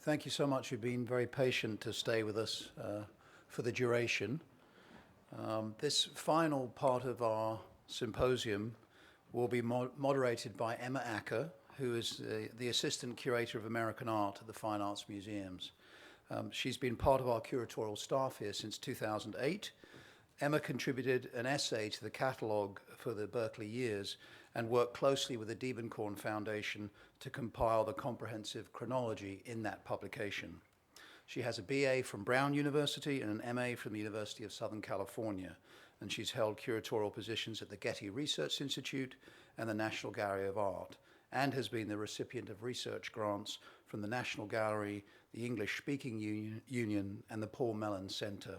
Thank you so much. You've been very patient to stay with us for the duration. This final part of our symposium will be moderated by Emma Acker, who is the Assistant Curator of American Art at the Fine Arts Museums. She's been part of our curatorial staff here since 2008. Emma contributed an essay to the catalogue for the Berkeley years and worked closely with the Diebenkorn Foundation to compile the comprehensive chronology in that publication. She has a BA from Brown University and an MA from the University of Southern California, and she's held curatorial positions at the Getty Research Institute and the National Gallery of Art, and has been the recipient of research grants from the National Gallery, the English Speaking Union, and the Paul Mellon Center.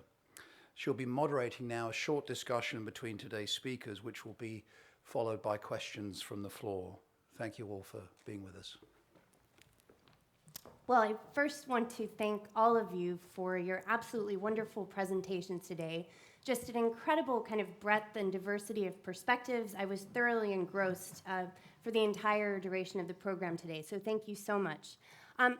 She'll be moderating now a short discussion between today's speakers, which will be followed by questions from the floor. Thank you all for being with us. Well, I first want to thank all of you for your absolutely wonderful presentations today. Just an incredible kind of breadth and diversity of perspectives. I was thoroughly engrossed for the entire duration of the program today, so thank you so much.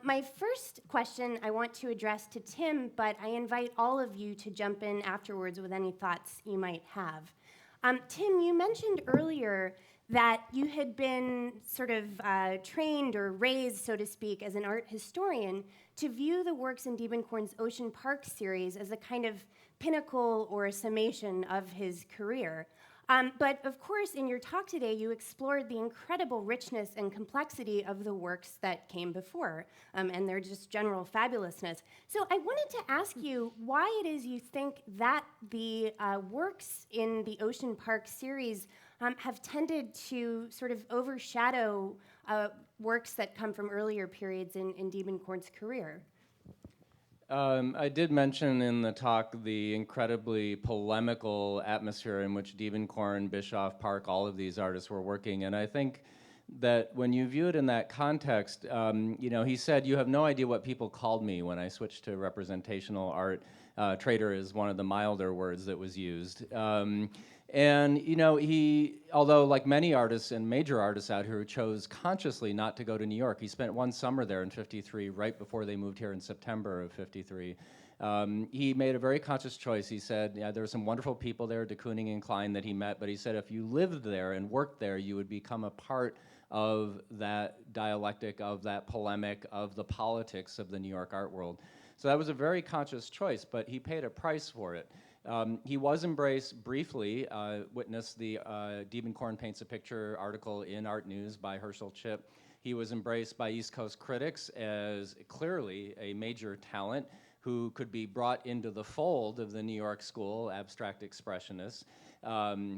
My first question I want to address to Tim, but I invite all of you to jump in afterwards with any thoughts you might have. Tim, you mentioned earlier that you had been sort of trained or raised, so to speak, as an art historian to view the works in Diebenkorn's Ocean Park series as a kind of pinnacle or a summation of his career. But of course, in your talk today, you explored the incredible richness and complexity of the works that came before, and their just general fabulousness. So I wanted to ask you why it is you think that the works in the Ocean Park series have tended to sort of overshadow works that come from earlier periods in Diebenkorn's career. I did mention in the talk the incredibly polemical atmosphere in which Diebenkorn, Bischoff, Park, all of these artists were working, and I think that when you view it in that context, he said, "You have no idea what people called me when I switched to representational art." Traitor is one of the milder words that was used. He, although like many artists and major artists out here who chose consciously not to go to New York, he spent one summer there in '53, right before they moved here in September of '53. He made a very conscious choice. He said, there were some wonderful people there, de Kooning and Klein, that he met, but he said if you lived there and worked there, you would become a part of that dialectic, of that polemic, of the politics of the New York art world. So that was a very conscious choice, but he paid a price for it. He was embraced briefly, witnessed the Diebenkorn Paints a Picture article in Art News by Herschel Chip. He was embraced by East Coast critics as clearly a major talent who could be brought into the fold of the New York school, abstract expressionists,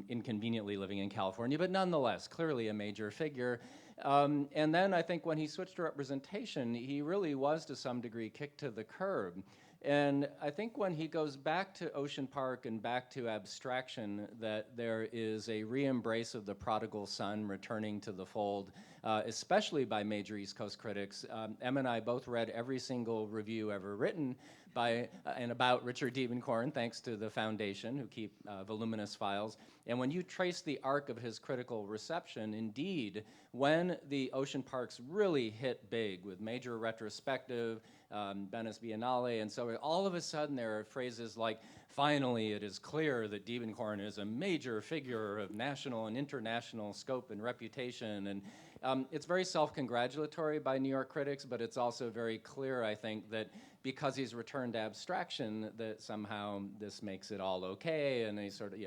inconveniently living in California, but nonetheless, clearly a major figure. And then I think when he switched to representation, he really was to some degree kicked to the curb. And I think when he goes back to Ocean Park and back to abstraction, that there is a re-embrace of the prodigal son returning to the fold, especially by major East Coast critics. Emma and I both read every single review ever written by and about Richard Diebenkorn, thanks to the foundation, who keep voluminous files. And when you trace the arc of his critical reception, indeed, when the Ocean Parks really hit big with major retrospective, Venice Biennale, and so all of a sudden there are phrases like, finally it is clear that Diebenkorn is a major figure of national and international scope and reputation. And it's very self-congratulatory by New York critics, but it's also very clear, I think, that because he's returned to abstraction, that somehow this makes it all okay, and he sort of,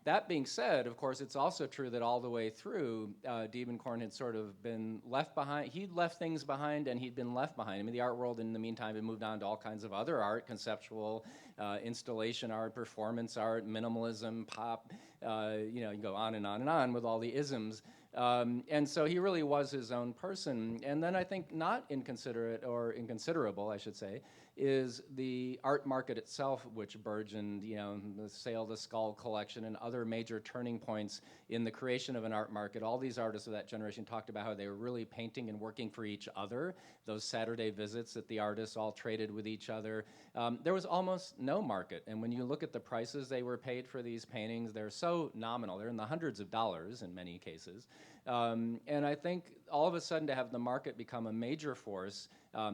That being said, of course, it's also true that all the way through, Diebenkorn had sort of been left behind. He'd left things behind, and he'd been left behind. I mean, the art world in the meantime had moved on to all kinds of other art, conceptual, installation art, performance art, minimalism, pop, you can go on and on and on with all the isms. And so he really was his own person. And then I think not inconsiderate, or inconsiderable, I should say, is the art market itself, which burgeoned, the Sale the Skull collection and other major turning points in the creation of an art market. All these artists of that generation talked about how they were really painting and working for each other, those Saturday visits that the artists all traded with each other. There was almost no market, and when you look at the prices they were paid for these paintings, they're so nominal. They're in the hundreds of dollars in many cases. And I think all of a sudden to have the market become a major force,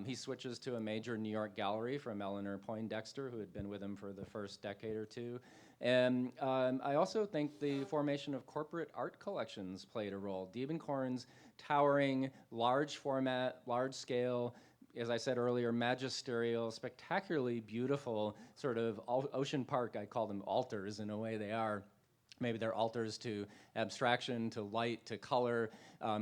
he switches to a major New York gallery from Eleanor Poindexter, who had been with him for the first decade or two. And I also think the formation of corporate art collections played a role. Diebenkorn's towering, large format, large scale, as I said earlier, magisterial, spectacularly beautiful sort of Ocean Park, I call them altars in a way they are. Maybe they're altars to abstraction, to light, to color.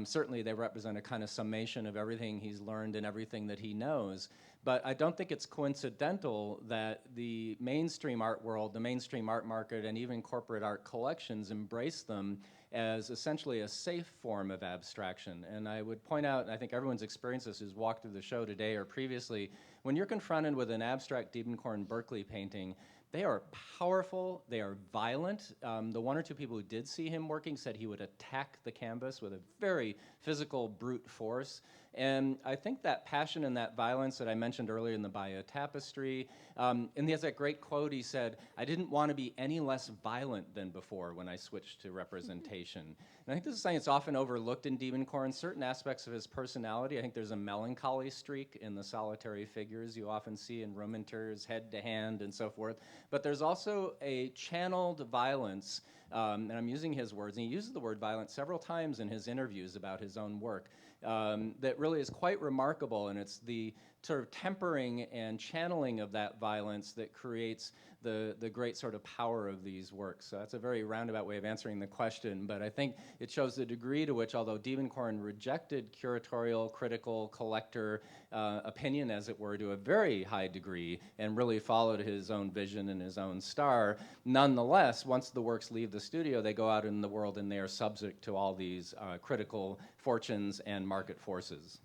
Certainly they represent a kind of summation of everything he's learned and everything that he knows. But I don't think it's coincidental that the mainstream art world, the mainstream art market, and even corporate art collections embrace them as essentially a safe form of abstraction. And I would point out, and I think everyone's experienced this who's walked through the show today or previously, when you're confronted with an abstract Diebenkorn Berkeley painting, they are powerful, they are violent. The one or two people who did see him working said he would attack the canvas with a very physical, brute force. And I think that passion and that violence that I mentioned earlier in the Baia tapestry, and he has that great quote, he said, "I didn't want to be any less violent than before when I switched to representation." And I think this is something that's often overlooked in Diebenkorn. Certain aspects of his personality, I think there's a melancholy streak in the solitary figures you often see in room interiors, head to hand and so forth. But there's also a channeled violence, and I'm using his words, and he uses the word violence several times in his interviews about his own work, that really is quite remarkable, and it's the sort of tempering and channeling of that violence that creates the great sort of power of these works. So that's a very roundabout way of answering the question, but I think it shows the degree to which, although Diebenkorn rejected curatorial, critical, collector opinion, as it were, to a very high degree, and really followed his own vision and his own star, nonetheless, once the works leave the studio, they go out in the world and they are subject to all these critical fortunes and market forces.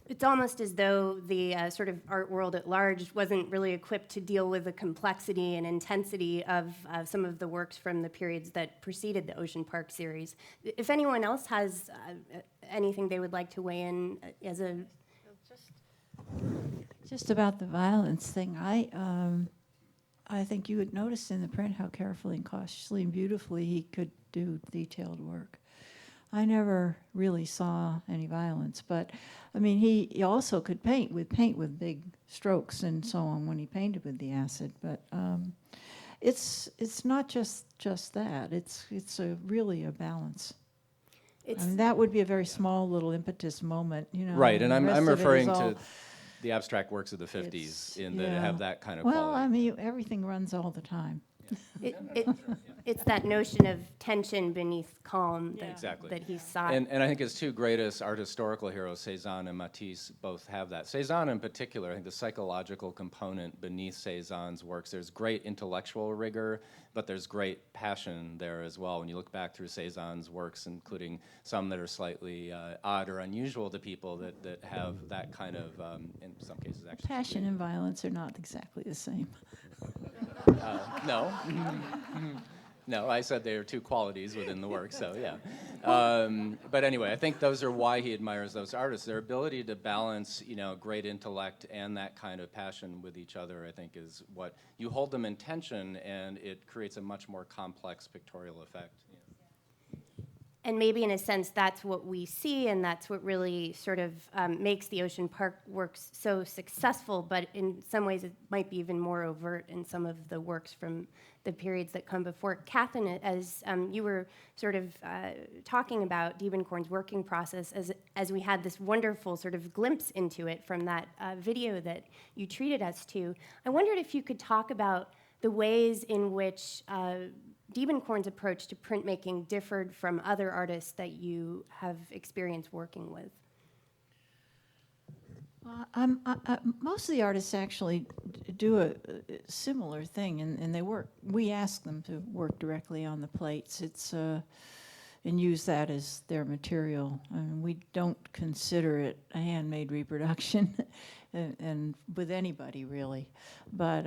It's almost as though the sort of art world at large wasn't really equipped to deal with the complexity and intensity of some of the works from the periods that preceded the Ocean Park series. If anyone else has anything they would like to weigh in as a... Just about the violence thing, I think you would notice in the print how carefully and cautiously and beautifully he could do detailed work. I never really saw any violence, but I mean, he also could paint with big strokes and so on when he painted with the acid. But it's not just that. It's really a balance. I mean, that would be a very small little impetus moment, you know. Right, and I'm referring to the abstract works of the 50s that have that kind of quality. Well, I mean, everything runs all the time. It's that notion of tension beneath calm that he sought. And I think his two greatest art historical heroes, Cézanne and Matisse, both have that. Cézanne in particular, I think the psychological component beneath Cézanne's works, there's great intellectual rigor, but there's great passion there as well. When you look back through Cézanne's works, including some that are slightly odd or unusual to people that have that kind of, in some cases, actually. Passion and violence are not exactly the same. No. No, I said they are two qualities within the work, so yeah. But anyway, I think those are why he admires those artists. Their ability to balance, great intellect and that kind of passion with each other, I think, is what you hold them in tension, and it creates a much more complex pictorial effect. And maybe in a sense, that's what we see, and that's what really sort of makes the Ocean Park works so successful, but in some ways it might be even more overt in some of the works from the periods that come before. Catherine, as you were sort of talking about Diebenkorn's working process, as we had this wonderful sort of glimpse into it from that video that you treated us to, I wondered if you could talk about the ways in which Diebenkorn's approach to printmaking differed from other artists that you have experience working with. Most of the artists actually do a similar thing, and they work. We ask them to work directly on the plates. And use that as their material. I mean, we don't consider it a handmade reproduction, and with anybody really, but.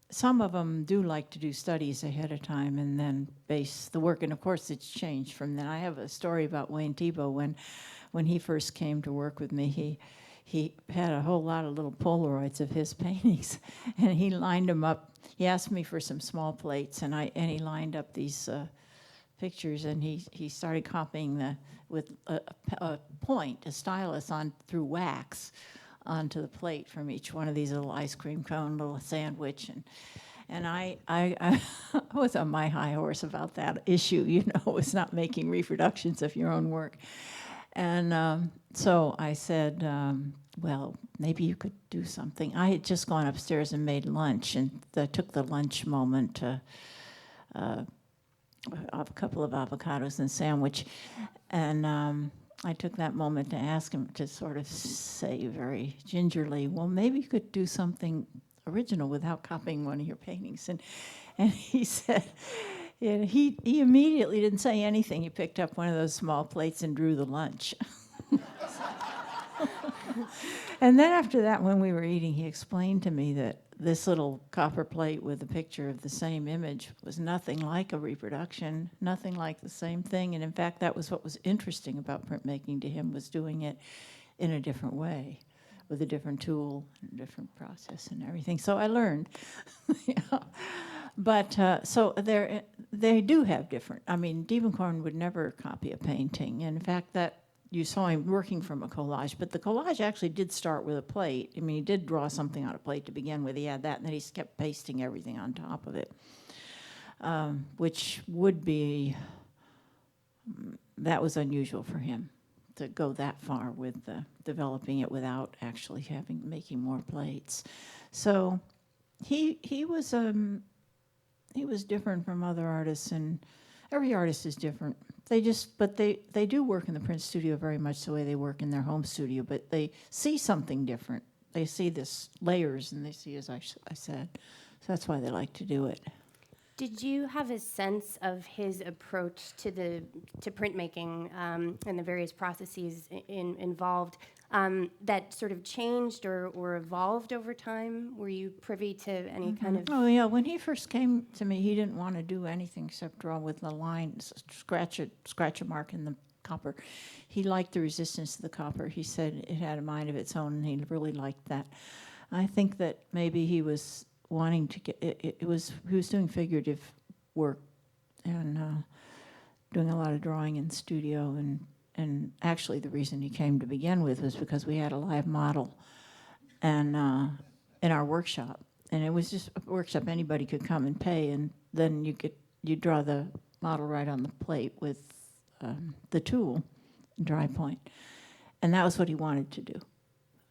Some of them do like to do studies ahead of time and then base the work, and of course it's changed from then. I have a story about Wayne Thiebaud. When he first came to work with me, he had a whole lot of little Polaroids of his paintings, and he lined them up. He asked me for some small plates, and he lined up these pictures, and he started copying with a point, a stylus on through wax onto the plate from each one of these little ice cream cone, little sandwich, and I was on my high horse about that issue, you know, was not making reproductions of your own work. And so I said, well, maybe you could do something. I had just gone upstairs and made lunch, and I took the lunch moment to a couple of avocados and sandwich, and I took that moment to ask him to sort of say very gingerly, well, maybe you could do something original without copying one of your paintings. And he said, yeah, he immediately didn't say anything. He picked up one of those small plates and drew the lunch. And then after that, when we were eating, he explained to me that this little copper plate with a picture of the same image was nothing like a reproduction, nothing like the same thing. And in fact, that was what was interesting about printmaking to him, was doing it in a different way, with a different tool, and a different process and everything. So I learned. Yeah. But so they do have different. I mean, Diebenkorn would never copy a painting. And in fact, that you saw him working from a collage, but the collage actually did start with a plate. I mean, he did draw something on a plate to begin with. He had that, and then he kept pasting everything on top of it, which would be, that was unusual for him to go that far with developing it without actually making more plates. So he was different from other artists, and every artist is different. But they do work in the print studio very much the way they work in their home studio, but they see something different. They see this layers, and they see, as I said. So that's why they like to do it. Did you have a sense of his approach to printmaking and the various processes involved that sort of changed or evolved over time? Were you privy to any kind of? Oh yeah, when he first came to me, he didn't want to do anything except draw with the line, scratch a mark in the copper. He liked the resistance to the copper. He said it had a mind of its own, and he really liked that. I think that maybe he was wanting to get he was doing figurative work and doing a lot of drawing in studio, and actually the reason he came to begin with was because we had a live model and in our workshop, and it was just a workshop anybody could come and pay, and then you draw the model right on the plate with the tool, dry point, and that was what he wanted to do.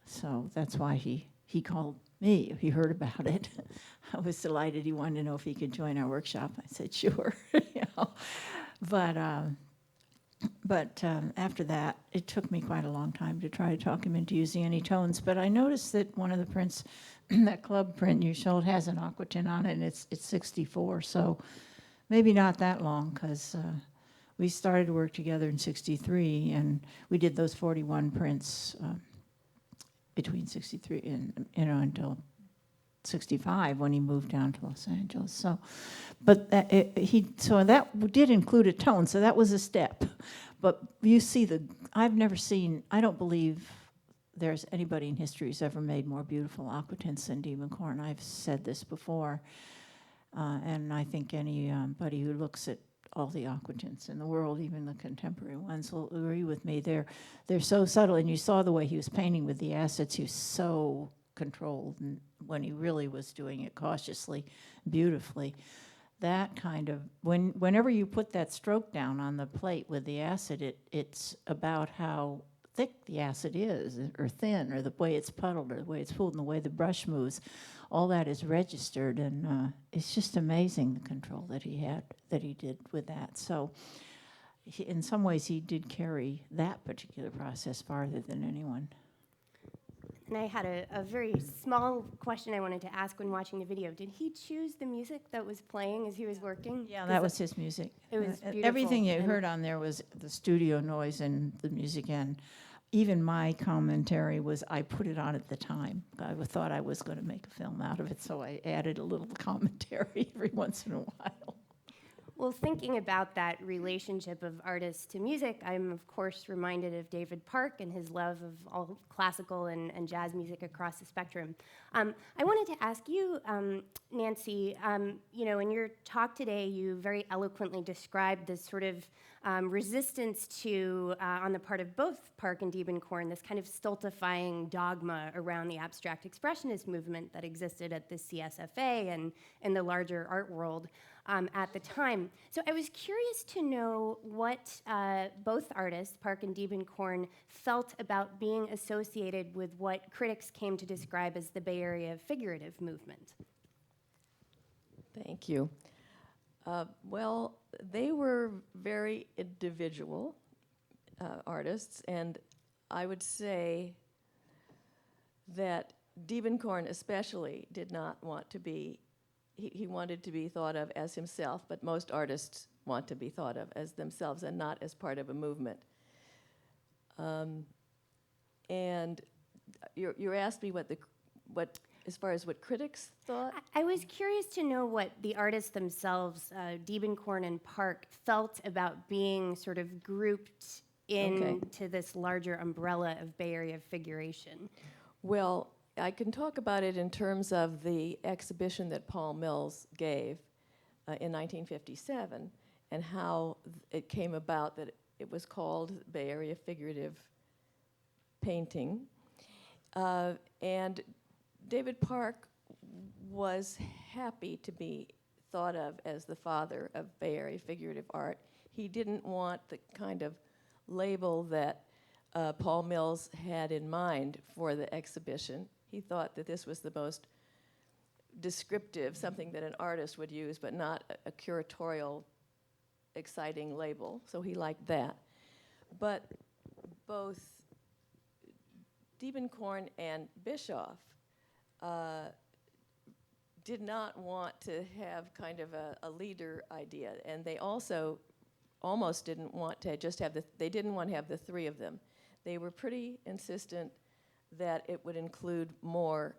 So that's why he called me. He heard about it. I was delighted. He wanted to know if he could join our workshop. I said, sure. You know? But after that, it took me quite a long time to try to talk him into using any tones. But I noticed that one of the prints, that club print you showed, has an aquatint on it, and it's 64. So maybe not that long, because we started to work together in 63, and we did those 41 prints between 63 and until 65 when he moved down to Los Angeles. So, but that did include a tone. So that was a step. But you see I don't believe there's anybody in history who's ever made more beautiful aquatints than Diebenkorn. I've said this before, and I think anybody who looks at all the aquatints in the world, even the contemporary ones, will agree with me. They're so subtle, and you saw the way he was painting with the acids. He was so controlled, and when he really was doing it cautiously, beautifully. That kind of, whenever you put that stroke down on the plate with the acid, it's about how thick the acid is, or thin, or the way it's puddled, or the way it's pulled, and the way the brush moves. All that is registered, and it's just amazing the control that he did with that. So in some ways he did carry that particular process farther than anyone. And I had a very small question I wanted to ask when watching the video. Did he choose the music that was playing as he was working? Yeah, that was his music. It was beautiful. Everything you heard on there was the studio noise and the music, and even my commentary was, I put it on at the time. I thought I was going to make a film out of it, so I added a little commentary every once in a while. Well, thinking about that relationship of artists to music, I'm of course reminded of David Park and his love of all classical and jazz music across the spectrum. I wanted to ask you, Nancy, in your talk today, you very eloquently described this sort of resistance to, on the part of both Park and Diebenkorn, this kind of stultifying dogma around the abstract expressionist movement that existed at the CSFA and in the larger art world. At the time. So I was curious to know what both artists, Park and Diebenkorn, felt about being associated with what critics came to describe as the Bay Area figurative movement. Thank you. Well, they were very individual artists, and I would say that Diebenkorn especially did not want to be he wanted to be thought of as himself, but most artists want to be thought of as themselves and not as part of a movement. And you asked me what as far as what critics thought? I was curious to know what the artists themselves, Diebenkorn and Park, felt about being sort of grouped into this larger umbrella of Bay Area figuration. Well, I can talk about it in terms of the exhibition that Paul Mills gave in 1957 and how it came about that it was called Bay Area Figurative Painting. And David Park was happy to be thought of as the father of Bay Area figurative art. He didn't want the kind of label that Paul Mills had in mind for the exhibition. He thought that this was the most descriptive, something that an artist would use, but not a curatorial, exciting label. So he liked that. But both Diebenkorn and Bischoff did not want to have kind of a leader idea, and they also almost didn't want to just have they didn't want to have the three of them. They were pretty insistent that it would include more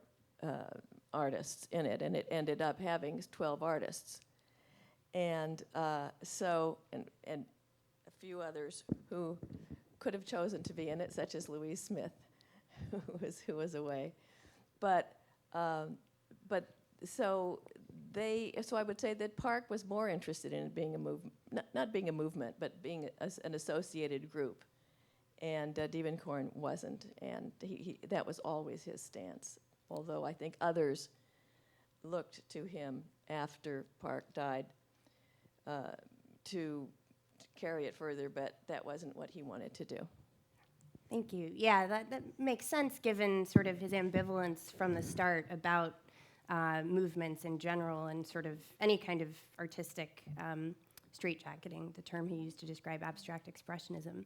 artists in it, and it ended up having 12 artists. And and a few others who could have chosen to be in it, such as Louise Smith, who was away. So I would say that Park was more interested in it being a movement, not being a movement, but being an associated group. And Diebenkorn wasn't, and that was always his stance. Although I think others looked to him after Park died to carry it further, but that wasn't what he wanted to do. Thank you. Yeah, that makes sense given sort of his ambivalence from the start about movements in general and sort of any kind of artistic straitjacketing, the term he used to describe abstract expressionism.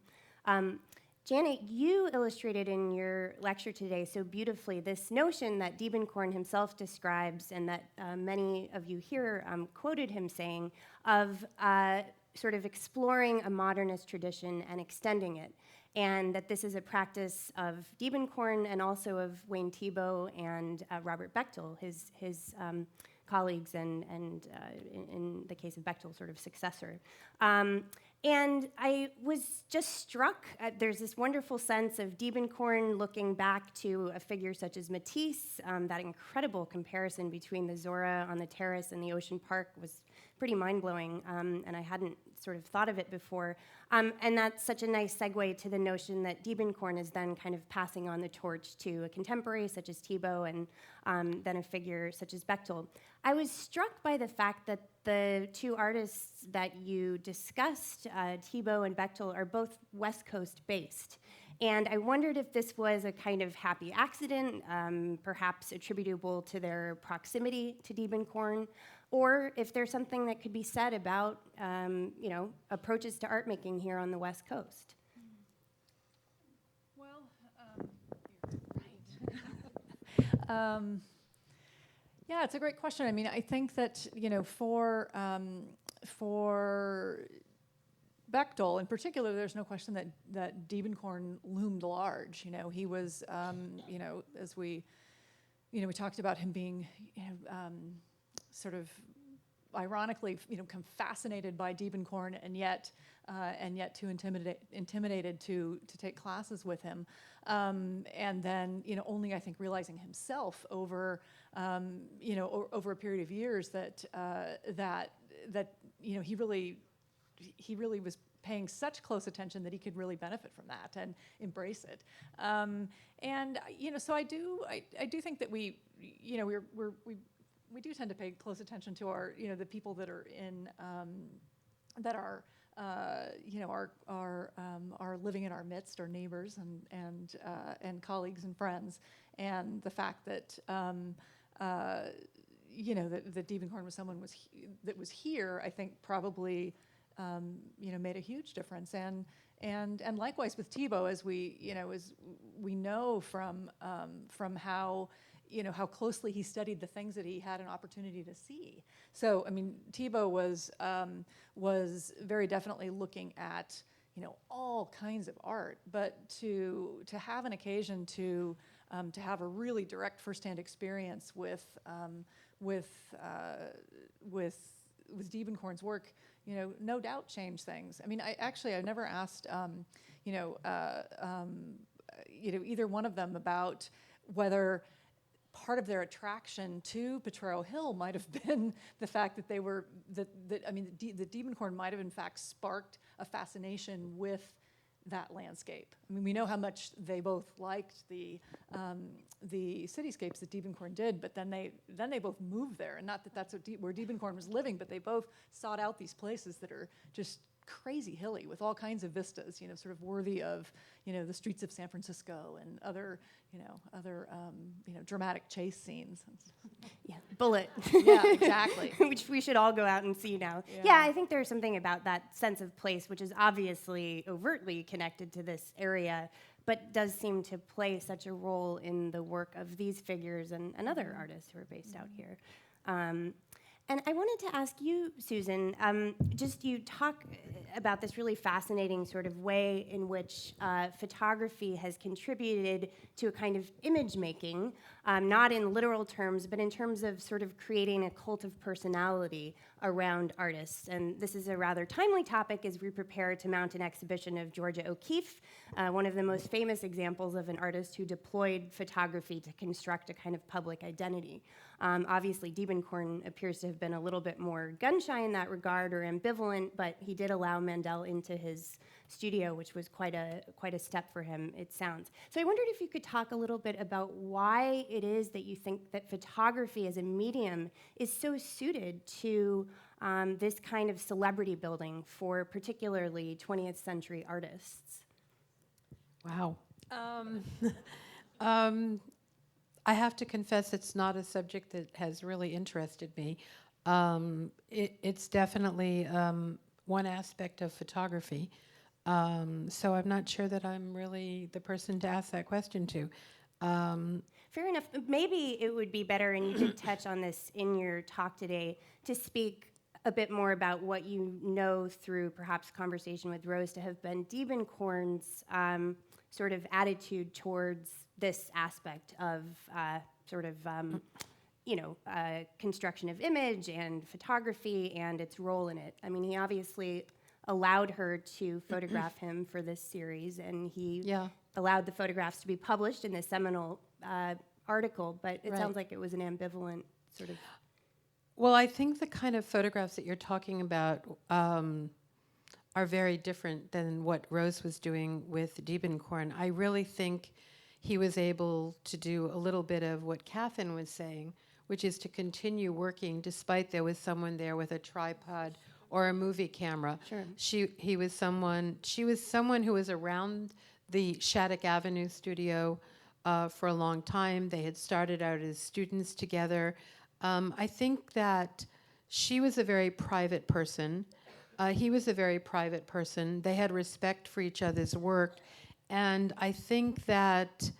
Janet, you illustrated in your lecture today so beautifully this notion that Diebenkorn himself describes and that many of you here quoted him saying of sort of exploring a modernist tradition and extending it, and that this is a practice of Diebenkorn and also of Wayne Thiebaud and Robert Bechtel, his colleagues and in the case of Bechtel, sort of successor. And I was just struck, there's this wonderful sense of Diebenkorn looking back to a figure such as Matisse. That incredible comparison between the Zora on the terrace and the Ocean Park was pretty mind-blowing, and I hadn't sort of thought of it before. And that's such a nice segue to the notion that Diebenkorn is then kind of passing on the torch to a contemporary such as Thiebaud and then a figure such as Bechtel. I was struck by the fact that the two artists that you discussed, Thiebaud and Bechtel, are both West Coast based. And I wondered if this was a kind of happy accident, perhaps attributable to their proximity to Diebenkorn, or if there's something that could be said about, approaches to art making here on the West Coast. Well, right. Yeah, it's a great question. I mean, I think that for Bechtel in particular, there's no question that Diebenkorn loomed large. He was, as we talked about him being, sort of ironically, become fascinated by Diebenkorn, and yet too intimidated to take classes with him. And then, only I think realizing himself over, over a period of years that he really was paying such close attention that he could really benefit from that and embrace it. So I do think that we do tend to pay close attention to our, the people that are in, that are, are living in our midst, our neighbors and colleagues and friends, and the fact that, that Diebenkorn was someone that was here, I think probably, made a huge difference. And likewise with Thibaut, as we know from how, how closely he studied the things that he had an opportunity to see. So, I mean, Thibaut was very definitely looking at, all kinds of art, but to have an occasion to have a really direct firsthand experience with Diebenkorn's work, no doubt changed things. I mean, I've never asked, either one of them about whether part of their attraction to Potrero Hill might have been the fact that they were, the Diebenkorn might have in fact sparked a fascination with that landscape. I mean, we know how much they both liked the cityscapes that Diebenkorn did, but then they both moved there, and not that that's where Diebenkorn was living, but they both sought out these places that are just crazy hilly with all kinds of vistas, sort of worthy of, the streets of San Francisco and other dramatic chase scenes. Yeah, Bullet. Yeah, exactly. Which we should all go out and see now. Yeah, I think there's something about that sense of place, which is obviously overtly connected to this area, but does seem to play such a role in the work of these figures and other artists who are based out here. And I wanted to ask you, Susan, you talk about this really fascinating sort of way in which photography has contributed to a kind of image making, not in literal terms, but in terms of sort of creating a cult of personality around artists. And this is a rather timely topic as we prepare to mount an exhibition of Georgia O'Keeffe, one of the most famous examples of an artist who deployed photography to construct a kind of public identity. Obviously, Diebenkorn appears to have been a little bit more gun-shy in that regard, or ambivalent, but he did allow Mandel into his studio, which was quite a step for him, it sounds. So I wondered if you could talk a little bit about why it is that you think that photography as a medium is so suited to this kind of celebrity building for particularly 20th century artists. Wow. I have to confess it's not a subject that has really interested me. It's definitely one aspect of photography. So I'm not sure that I'm really the person to ask that question to. Fair enough. Maybe it would be better, and you did touch on this in your talk today, to speak a bit more about what you know through perhaps conversation with Rose to have been Diebenkorn's sort of attitude towards this aspect of construction of image and photography and its role in it. I mean, he obviously allowed her to photograph him for this series, and he allowed the photographs to be published in this seminal article, but it sounds like it was an ambivalent sort of... Well, I think the kind of photographs that you're talking about are very different than what Rose was doing with Diebenkorn. I really think he was able to do a little bit of what Catherine was saying, which is to continue working despite there was someone there with a tripod or a movie camera. Sure. She was someone who was around the Shattuck Avenue studio for a long time. They had started out as students together. I think that she was a very private person. He was a very private person. They had respect for each other's work. And I think that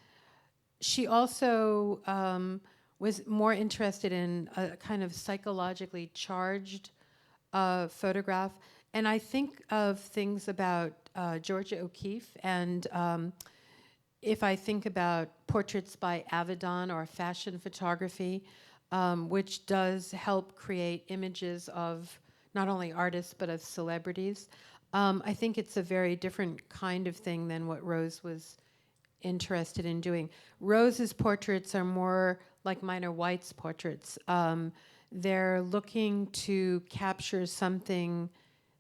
she also was more interested in a kind of psychologically charged photograph. And I think of things about Georgia O'Keeffe, and if I think about portraits by Avedon or fashion photography, which does help create images of not only artists but of celebrities. I think it's a very different kind of thing than what Rose was interested in doing. Rose's portraits are more like Minor White's portraits. They're looking to capture something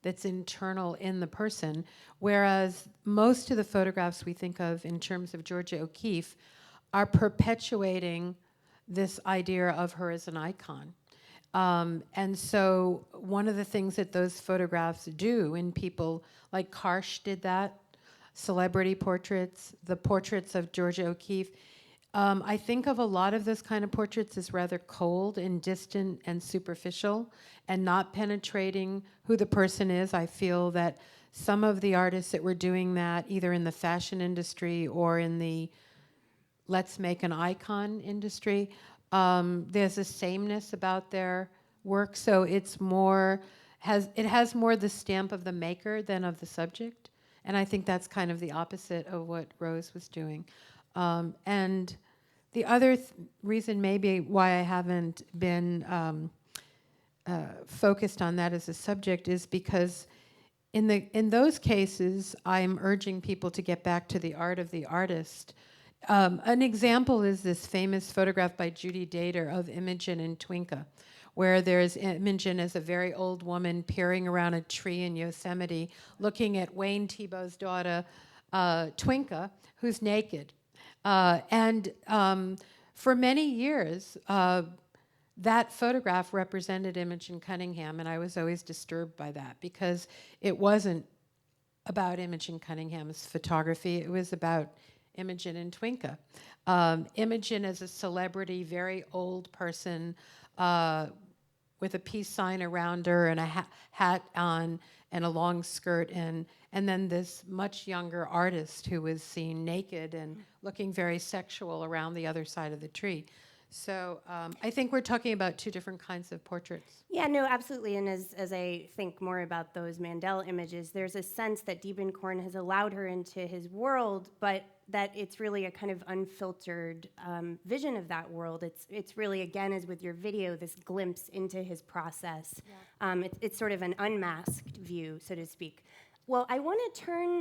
that's internal in the person, whereas most of the photographs we think of in terms of Georgia O'Keeffe are perpetuating this idea of her as an icon. And so one of the things that those photographs do in people, like Karsh did that, celebrity portraits, the portraits of Georgia O'Keeffe, I think of a lot of those kind of portraits as rather cold and distant and superficial and not penetrating who the person is. I feel that some of the artists that were doing that, either in the fashion industry or in the let's make an icon industry, there's a sameness about their work. So it's more, it has more the stamp of the maker than of the subject. And I think that's kind of the opposite of what Rose was doing. And the other reason maybe why I haven't been focused on that as a subject is because in those cases, I'm urging people to get back to the art of the artist. An example is this famous photograph by Judy Dater of Imogen and Twinka, where there's Imogen as a very old woman peering around a tree in Yosemite, looking at Wayne Thiebaud's daughter, Twinka, who's naked. And for many years, that photograph represented Imogen Cunningham, and I was always disturbed by that because it wasn't about Imogen Cunningham's photography. It was about Imogen and Twinka. Imogen as a celebrity, very old person with a peace sign around her and a hat on and a long skirt, and then this much younger artist who was seen naked and looking very sexual around the other side of the tree. So I think we're talking about two different kinds of portraits. Yeah, no, absolutely. And as I think more about those Mandel images, there's a sense that Diebenkorn has allowed her into his world, but that it's really a kind of unfiltered vision of that world. It's really, again, as with your video, this glimpse into his process. Yeah. It's sort of an unmasked view, so to speak. Well, I want to turn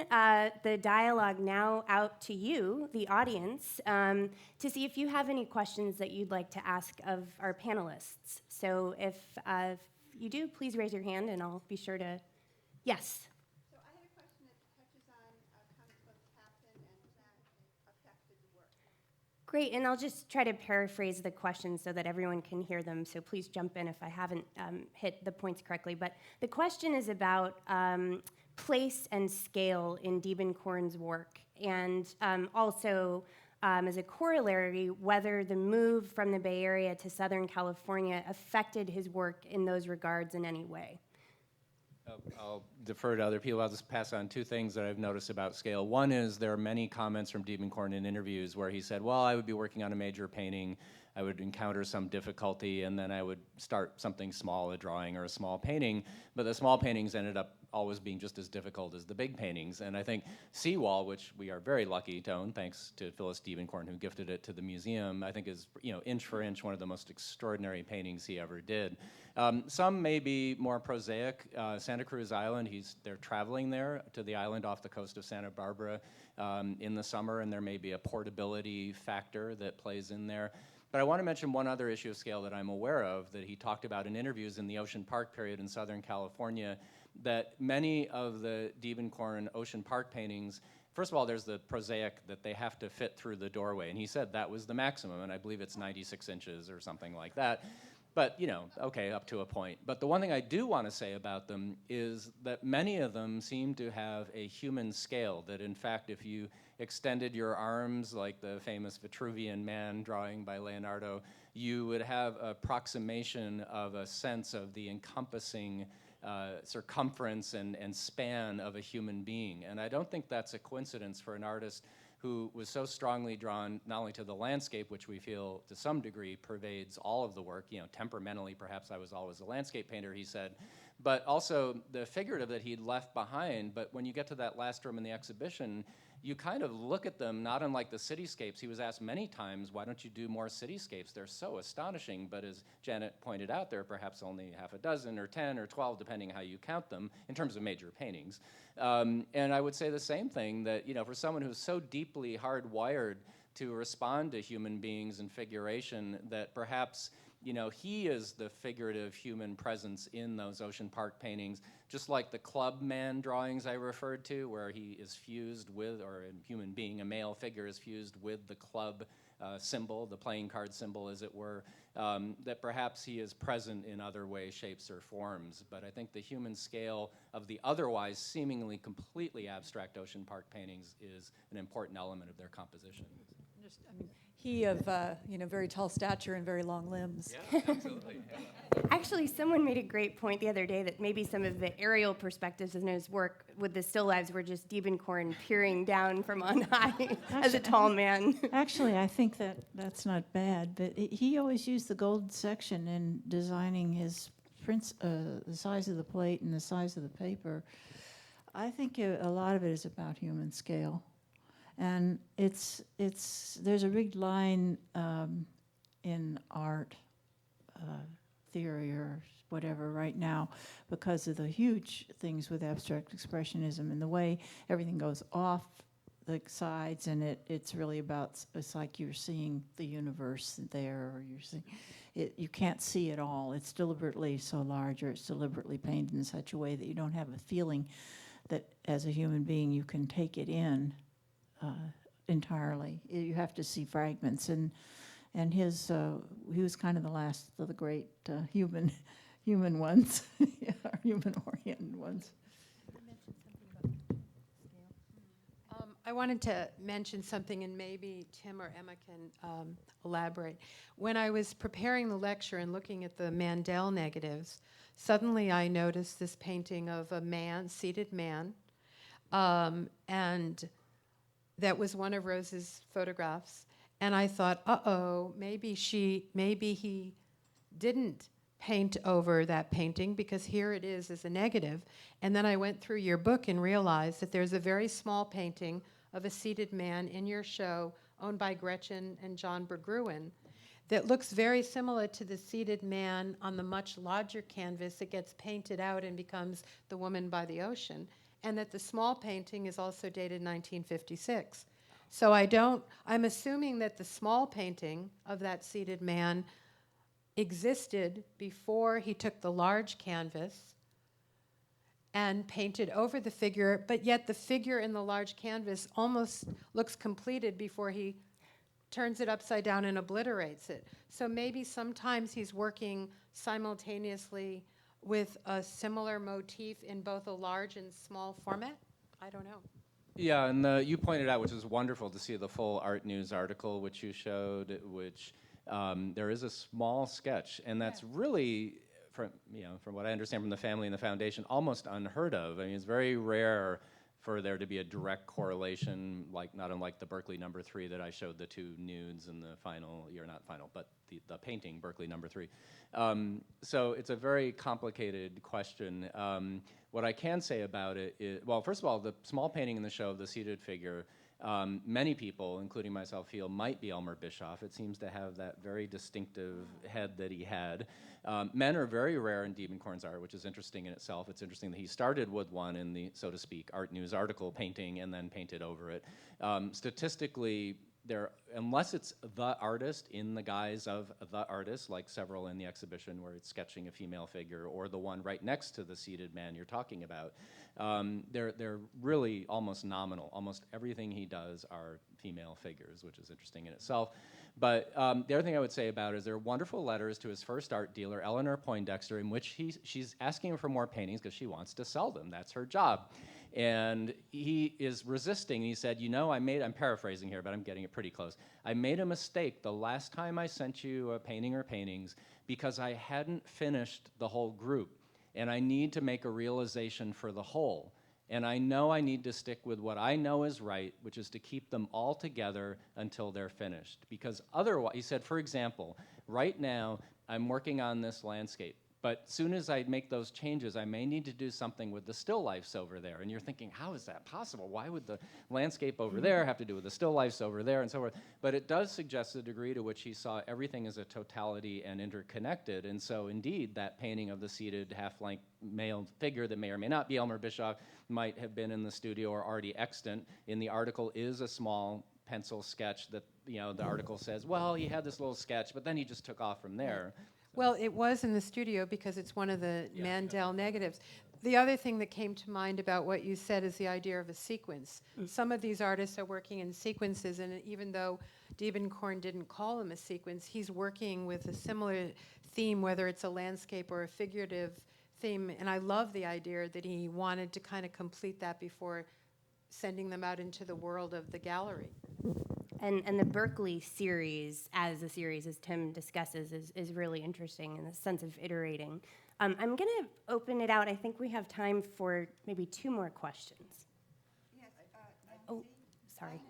the dialogue now out to you, the audience, to see if you have any questions that you'd like to ask of our panelists. So if you do, please raise your hand and I'll be sure to, yes. So I had a question that touches on comic book captain and that affected the work. Great, and I'll just try to paraphrase the questions so that everyone can hear them, so please jump in if I haven't hit the points correctly. But the question is about place and scale in Diebenkorn's work, and also as a corollary, whether the move from the Bay Area to Southern California affected his work in those regards in any way. I'll defer to other people. I'll just pass on two things that I've noticed about scale. One is there are many comments from Diebenkorn in interviews where he said, well, I would be working on a major painting, I would encounter some difficulty, and then I would start something small, a drawing or a small painting, but the small paintings ended up always being just as difficult as the big paintings. And I think Seawall, which we are very lucky to own, thanks to Phyllis Diebenkorn, who gifted it to the museum, I think is, inch for inch, one of the most extraordinary paintings he ever did. Some may be more prosaic. Santa Cruz Island, they're traveling there to the island off the coast of Santa Barbara in the summer, and there may be a portability factor that plays in there. But I want to mention one other issue of scale that I'm aware of that he talked about in interviews in the Ocean Park period in Southern California, that many of the Diebenkorn Ocean Park paintings, first of all, there's the prosaic that they have to fit through the doorway, and he said that was the maximum, and I believe it's 96 inches or something like that. But, okay, up to a point. But the one thing I do want to say about them is that many of them seem to have a human scale, that in fact, if you extended your arms, like the famous Vitruvian Man drawing by Leonardo, you would have a approximation of a sense of the encompassing circumference and span of a human being. And I don't think that's a coincidence for an artist who was so strongly drawn not only to the landscape, which we feel to some degree pervades all of the work, temperamentally perhaps I was always a landscape painter, he said, but also the figurative that he'd left behind. But when you get to that last room in the exhibition, you kind of look at them not unlike the cityscapes. He was asked many times, why don't you do more cityscapes? They're so astonishing, but as Janet pointed out, there are perhaps only half a dozen or 10 or 12, depending how you count them, in terms of major paintings. And I would say the same thing, that for someone who's so deeply hardwired to respond to human beings and figuration, that perhaps he is the figurative human presence in those Ocean Park paintings, just like the club man drawings I referred to, where he is fused with, or a human being, a male figure is fused with the club symbol, the playing card symbol, as it were, that perhaps he is present in other ways, shapes, or forms. But I think the human scale of the otherwise seemingly completely abstract Ocean Park paintings is an important element of their composition. He of very tall stature and very long limbs. Yeah, absolutely. Actually, someone made a great point the other day that maybe some of the aerial perspectives in his work with the still lives were just Diebenkorn peering down from on high as a tall man. Actually, I think that's not bad, but he always used the gold section in designing his prints, the size of the plate and the size of the paper. I think a lot of it is about human scale. And there's a big line in art theory or whatever right now because of the huge things with abstract expressionism and the way everything goes off the sides, and it's really about, it's like you're seeing the universe there, or you're seeing it, you can't see it all. It's deliberately so large, or it's deliberately painted in such a way that you don't have a feeling that as a human being you can take it in entirely. You have to see fragments, and he was kind of the last of the great human ones, human-oriented ones. I wanted to mention something, and maybe Tim or Emma can elaborate. When I was preparing the lecture and looking at the Mandel negatives, suddenly I noticed this painting of a man, seated man, and that was one of Rose's photographs. And I thought, maybe he didn't paint over that painting, because here it is as a negative. And then I went through your book and realized that there's a very small painting of a seated man in your show, owned by Gretchen and John Bergruin, that looks very similar to the seated man on the much larger canvas that gets painted out and becomes The Woman by the Ocean, and that the small painting is also dated 1956. So I'm assuming that the small painting of that seated man existed before he took the large canvas and painted over the figure, but yet the figure in the large canvas almost looks completed before he turns it upside down and obliterates it. So maybe sometimes he's working simultaneously with a similar motif in both a large and small format? I don't know. Yeah, and you pointed out, which was wonderful to see the full Art News article, which you showed, which there is a small sketch, and that's really, from what I understand from the family and the foundation, almost unheard of. I mean, it's very rare for there to be a direct correlation, like not unlike the Berkeley No. 3 that I showed the two nudes in the final, or not final, but the painting, Berkeley No. 3. So it's a very complicated question. What I can say about it is, well, first of all, the small painting in the show of the seated figure, many people, including myself, feel might be Elmer Bischoff. It seems to have that very distinctive head that he had. Men are very rare in Diebenkorn's art, which is interesting in itself. It's interesting that he started with one in the, so to speak, Art News article painting and then painted over it. Statistically, unless it's the artist in the guise of the artist, like several in the exhibition where it's sketching a female figure, or the one right next to the seated man you're talking about, they're really almost nominal. Almost everything he does are female figures, which is interesting in itself. But the other thing I would say about it is there are wonderful letters to his first art dealer, Eleanor Poindexter, in which she's asking him for more paintings because she wants to sell them. That's her job. And he is resisting. He said, I'm paraphrasing here, but I'm getting it pretty close. I made a mistake the last time I sent you a painting or paintings because I hadn't finished the whole group. And I need to make a realization for the whole. And I know I need to stick with what I know is right, which is to keep them all together until they're finished. Because otherwise, he said, for example, right now, I'm working on this landscape. But soon as I make those changes, I may need to do something with the still lifes over there. And you're thinking, how is that possible? Why would the landscape over there have to do with the still lifes over there and so forth? But it does suggest the degree to which he saw everything as a totality and interconnected. And so indeed, that painting of the seated half-length male figure that may or may not be Elmer Bischoff might have been in the studio or already extant. In the article is a small pencil sketch that, the article says, well, he had this little sketch, but then he just took off from there. Well, it was in the studio because it's one of the Mandel negatives. The other thing that came to mind about what you said is the idea of a sequence. Some of these artists are working in sequences, and even though Diebenkorn didn't call them a sequence, he's working with a similar theme, whether it's a landscape or a figurative theme. And I love the idea that he wanted to kind of complete that before sending them out into the world of the gallery. And the Berkeley series, as a series, as Tim discusses, is really interesting in the sense of iterating. I'm going to open it out. I think we have time for maybe 2 more questions. Yes, Oh, sorry.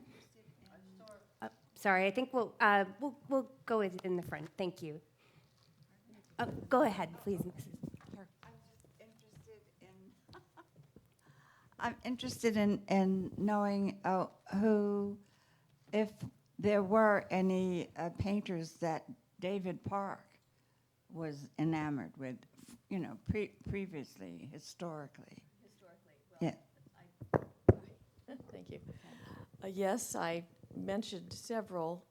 Sorry, I think we'll go in the front. Thank you. Go ahead, please, Mrs. I'm interested in knowing who, if there were any painters that David Park was enamored with, previously, historically. Yeah. Thank you. Yes, I mentioned several.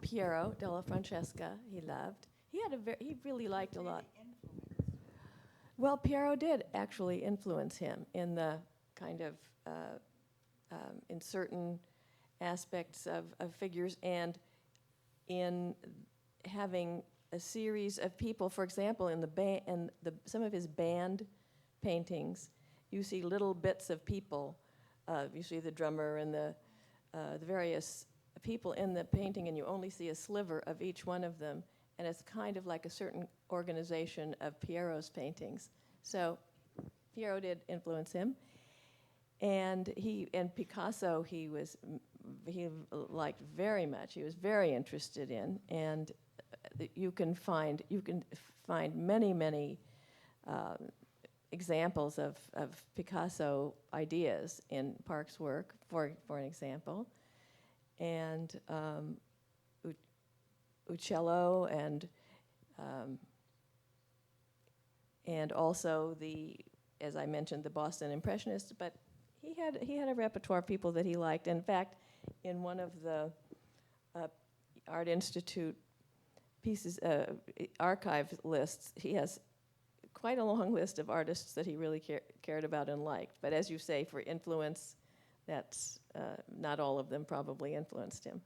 Piero della Francesca, he loved. He really liked a lot. Well, Piero did actually influence him in the kind of in certain aspects of figures, and in having a series of people. For example, in some of his band paintings, you see little bits of people. You see the drummer and the various people in the painting, and you only see a sliver of each one of them. And it's kind of like a certain organization of Piero's paintings. So Piero did influence him. And Picasso, he liked very much. He was very interested in, and you can find many examples of Picasso ideas in Park's work, for an example, and Uccello, and also as I mentioned, the Boston Impressionists. But he had a repertoire of people that he liked. In fact, in one of the Art Institute pieces, archive lists, he has quite a long list of artists that he really cared about and liked. But as you say, for influence, that's not all of them probably influenced him.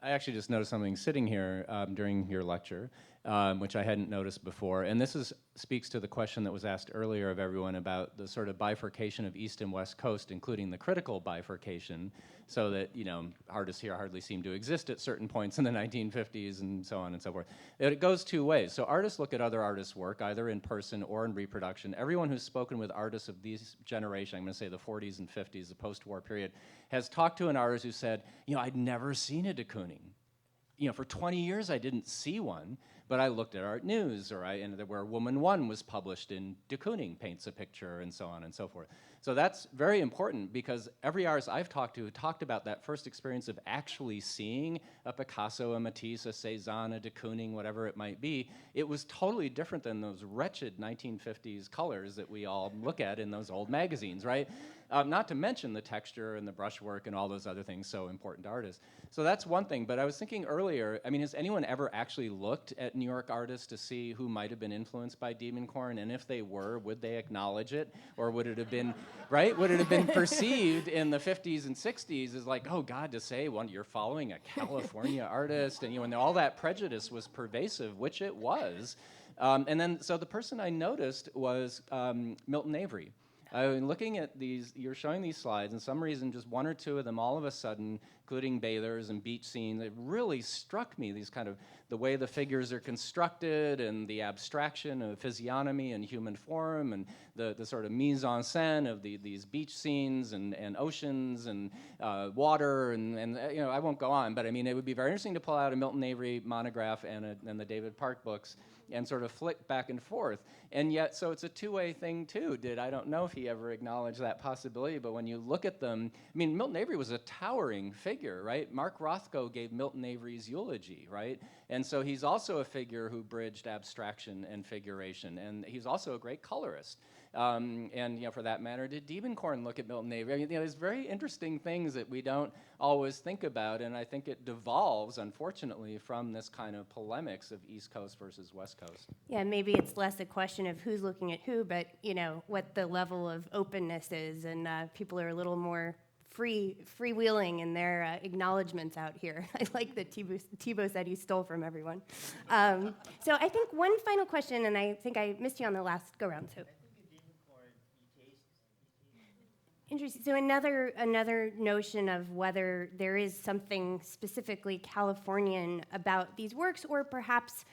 I actually just noticed something sitting here during your lecture, which I hadn't noticed before. And this speaks to the question that was asked earlier of everyone about the sort of bifurcation of East and West Coast, including the critical bifurcation, so that, artists here hardly seem to exist at certain points in the 1950s and so on and so forth. It goes 2 ways. So artists look at other artists' work, either in person or in reproduction. Everyone who's spoken with artists of these generation, I'm going to say the 40s and 50s, the post-war period, has talked to an artist who said, I'd never seen a de Kooning. For 20 years I didn't see one, but I looked at Art News, where Woman 1 was published in de Kooning paints a picture, and so on and so forth. So that's very important, because every artist I've talked to talked about that first experience of actually seeing a Picasso, a Matisse, a Cézanne, a de Kooning, whatever it might be. It was totally different than those wretched 1950s colors that we all look at in those old magazines, right? Not to mention the texture and the brushwork and all those other things so important to artists. So that's one thing. But I was thinking earlier, has anyone ever actually looked at New York artists to see who might have been influenced by Diebenkorn? And if they were, would they acknowledge it? Or would it have been, right? Would it have been perceived in the 50s and 60s as like, oh God, to say you're following a California artist, and all that prejudice was pervasive, which it was. So the person I noticed was Milton Avery. Looking at these, you're showing these slides, and some reason just 1 or 2 of them all of a sudden including bathers and beach scenes. It really struck me, these kind of, the way the figures are constructed and the abstraction of physiognomy and human form and the sort of mise en scène of these beach scenes and oceans and water and I won't go on, but I mean, it would be very interesting to pull out a Milton Avery monograph and the David Park books and sort of flick back and forth. And yet, so it's a two-way thing too. I don't know if he ever acknowledged that possibility, but when you look at them, I mean, Milton Avery was a towering figure, right? Mark Rothko gave Milton Avery's eulogy, right? And so he's also a figure who bridged abstraction and figuration, and he's also a great colorist. And for that matter, did Diebenkorn look at Milton Avery? I mean, there's very interesting things that we don't always think about, and I think it devolves, unfortunately, from this kind of polemics of East Coast versus West Coast. Yeah, maybe it's less a question of who's looking at who, but what the level of openness is, and people are a little more freewheeling in their acknowledgments out here. I like that Thibaut said he stole from everyone. So I think one final question, and I think I missed you on the last go-round, so. Interesting. So another notion of whether there is something specifically Californian about these works, or perhaps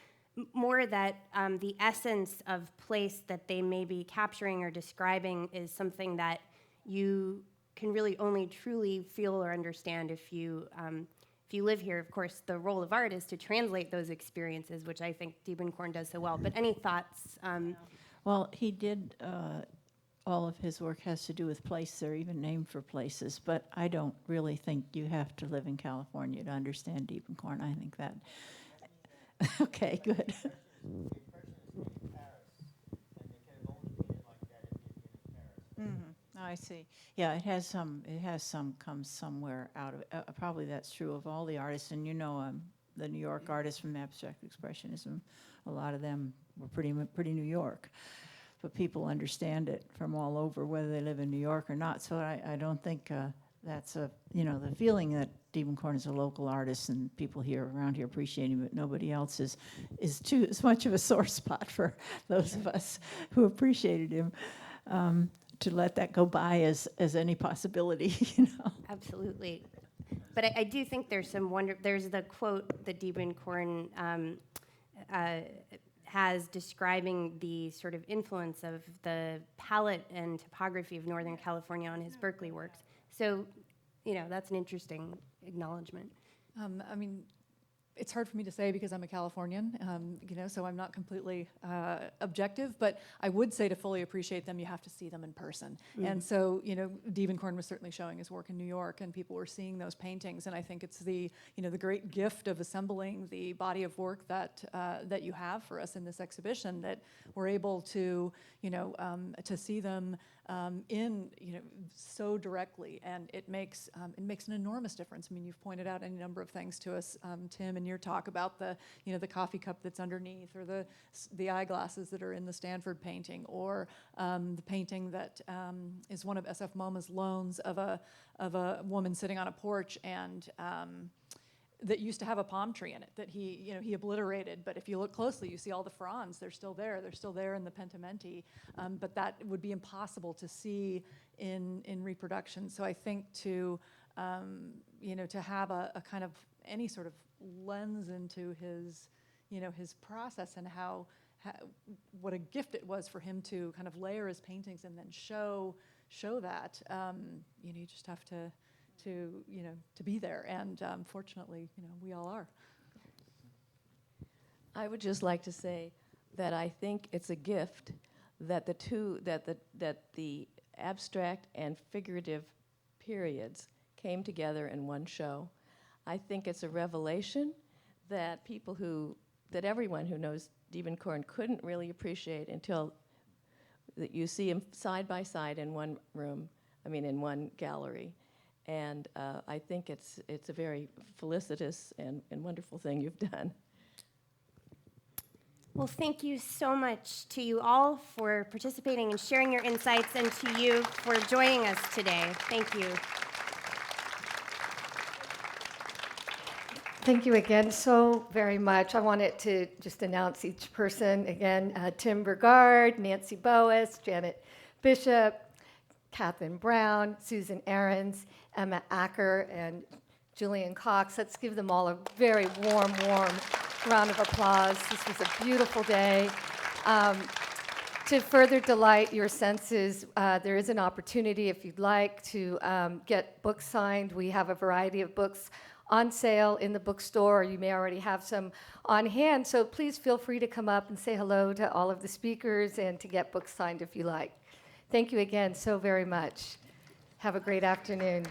more that the essence of place that they may be capturing or describing is something that you can really only truly feel or understand if you live here. Of course, the role of art is to translate those experiences, which I think Diebenkorn does so well. But any thoughts? Well, he did. All of his work has to do with place. They're even named for places. But I don't really think you have to live in California to understand Diebenkorn. I think that. Okay, good. I see. Yeah, it has some comes somewhere out of it. Probably that's true of all the artists. And the New York artists from Abstract Expressionism, a lot of them were pretty New York. But people understand it from all over, whether they live in New York or not. So I don't think that's the feeling that Diebenkorn is a local artist and people around here appreciate him, but nobody else is too as much of a sore spot for those of us who appreciated him. To let that go by as any possibility, Absolutely. But I do think there's some wonder. There's the quote that Diebenkorn has describing the sort of influence of the palette and topography of Northern California on his Berkeley works. So, that's an interesting acknowledgement. I mean, it's hard for me to say because I'm a Californian, so I'm not completely objective, but I would say to fully appreciate them, you have to see them in person. Mm-hmm. And so, Diebenkorn was certainly showing his work in New York, and people were seeing those paintings, and I think it's the great gift of assembling the body of work that you have for us in this exhibition, that we're able to see them in so directly, and it makes an enormous difference. I mean, you've pointed out any number of things to us, Tim, in your talk about the coffee cup that's underneath, or the eyeglasses that are in the Stanford painting, or the painting that is one of S.F. MoMA's loans of a woman sitting on a porch and. That used to have a palm tree in it that he obliterated. But if you look closely, you see all the fronds. They're still there. They're still there in the pentimenti. But that would be impossible to see in reproduction. So I think to have a kind of any sort of lens into his process, and how what a gift it was for him to kind of layer his paintings and then show that. You just have to be there, and fortunately, we all are. I would just like to say that I think it's a gift that the abstract and figurative periods came together in one show. I think it's a revelation that everyone who knows Diebenkorn couldn't really appreciate until that you see him side by side in one room. In one gallery. And I think it's a very felicitous and wonderful thing you've done. Well, thank you so much to you all for participating and sharing your insights, and to you for joining us today. Thank you. Thank you again so very much. I wanted to just announce each person again. Tim Burgard, Nancy Boas, Janet Bishop, Catherine Brown, Susan Ahrens, Emma Acker, and Julian Cox. Let's give them all a very warm, warm round of applause. This was a beautiful day. To further delight your senses, there is an opportunity if you'd like to get books signed. We have a variety of books on sale in the bookstore. You may already have some on hand, so please feel free to come up and say hello to all of the speakers and to get books signed if you like. Thank you again so very much. Have a great afternoon.